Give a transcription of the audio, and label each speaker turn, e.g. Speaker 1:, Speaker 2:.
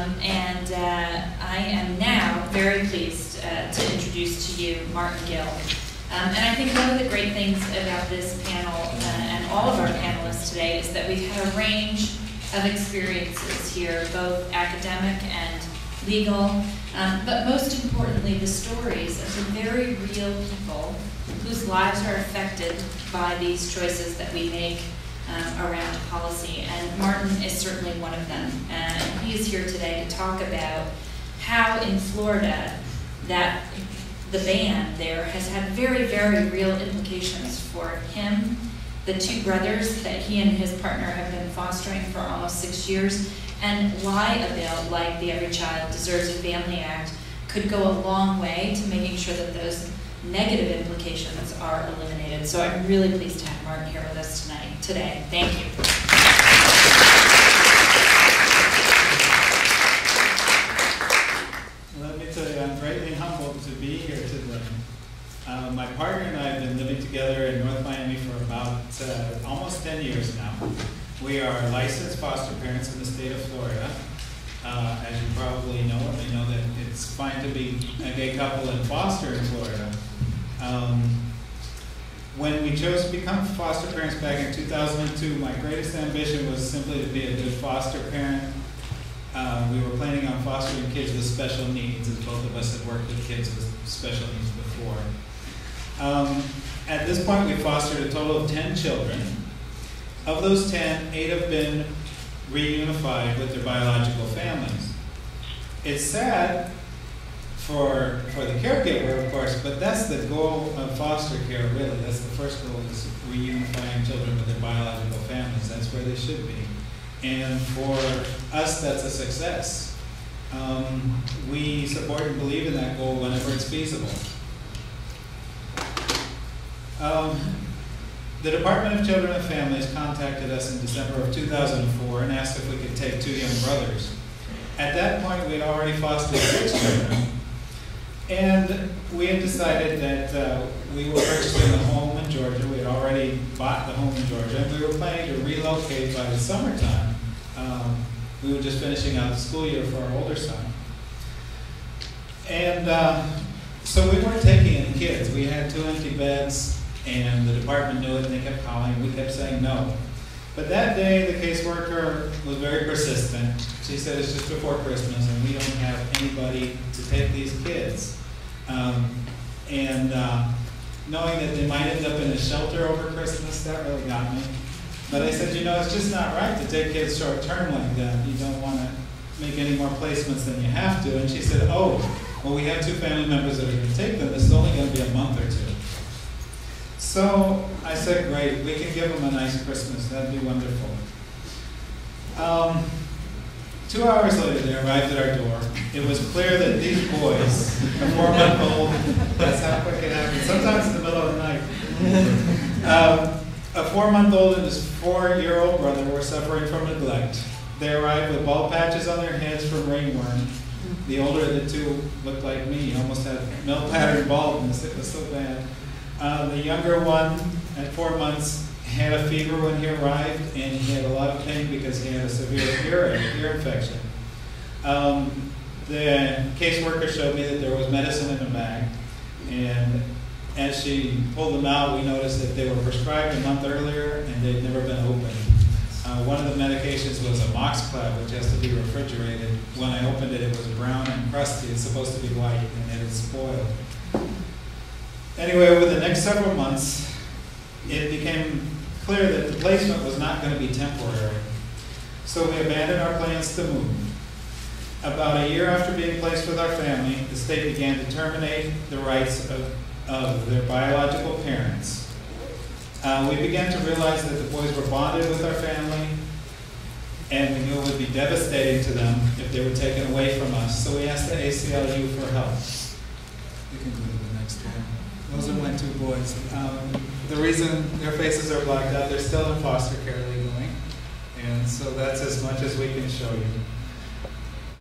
Speaker 1: I am now very pleased to introduce to you Martin Gill. And I think one of the great things about this panel and all of our panelists today is that we've had a range of experiences here, both academic and legal, but most importantly, the stories of the very real people whose lives are affected by these choices that we make around policy. And Martin is certainly one of them. And he is here today to talk about how in Florida that the ban there has had very, very real implications for him, the two brothers that he and his partner have been fostering for almost 6 years, and why a bill like the Every Child Deserves a Family Act could go a long way to making sure that those negative implications are eliminated. So I'm really pleased to have Martin here with us today. Thank you.
Speaker 2: Let me tell you, I'm greatly humbled to be here today. My partner and I have been living together in North Miami for about almost 10 years now. We are licensed foster parents in the state of Florida. As you probably know, we know that it's fine to be a gay couple and foster in Florida. When we chose to become foster parents back in 2002, my greatest ambition was simply to be a good foster parent. We were planning on fostering kids with special needs, and both of us had worked with kids with special needs before. At this point, we fostered a total of 10 children. Of those 10, 8 have been reunified with their biological families. It's sad for the caregiver, of course, but that's the goal of foster care, really. That's the first goal, is reunifying children with their biological families. That's where they should be. And for us, that's a success. We support and believe in that goal whenever it's feasible. The Department of Children and Families contacted us in December of 2004 and asked if we could take 2 young brothers. At that point, we had already fostered 6 children, and we had decided that we were purchasing a home in Georgia. We had already bought the home in Georgia, and we were planning to relocate by the summertime. We were just finishing out the school year for our older son. And so we weren't taking any kids. We had 2 empty beds, and the department knew it, and they kept calling. We kept saying no. But that day, the caseworker was very persistent. She said, it's just before Christmas, and we don't have anybody to take these kids. Knowing that they might end up in a shelter over Christmas, that really got me. But I said, you know, it's just not right to take kids short-term like that. You don't want to make any more placements than you have to. And she said, oh, well, we have 2 family members that are going to take them. This is only going to be a month or 2. So I said, great, we can give them a nice Christmas. That'd be wonderful. 2 hours later, they arrived at our door. It was clear that these boys, a 4-month-old, that's how quick it happens, sometimes in the middle of the night, a 4-month-old and his 4-year-old brother were suffering from neglect. They arrived with bald patches on their heads from ringworm. The older of the 2 looked like me, almost had male-pattern baldness. It was so bad. The younger one, at 4 months, had a fever when he arrived, and he had a lot of pain because he had a severe ear infection. The caseworker showed me that there was medicine in the bag, and as she pulled them out, we noticed that they were prescribed a month earlier, and they'd never been opened. One of the medications was a Moxclab, which has to be refrigerated. When I opened it, it was brown and crusty. It's supposed to be white, and it had spoiled. Anyway, over the next several months, it became clear that the placement was not going to be temporary. So we abandoned our plans to move. About a year after being placed with our family, the state began to terminate the rights of their biological parents. We began to realize that the boys were bonded with our family, and we knew it would be devastating to them if they were taken away from us. So we asked the ACLU for help. You can go to the next one. Those are my 2 boys. The reason their faces are blacked out, they're still in foster care legally, and so that's as much as we can show you.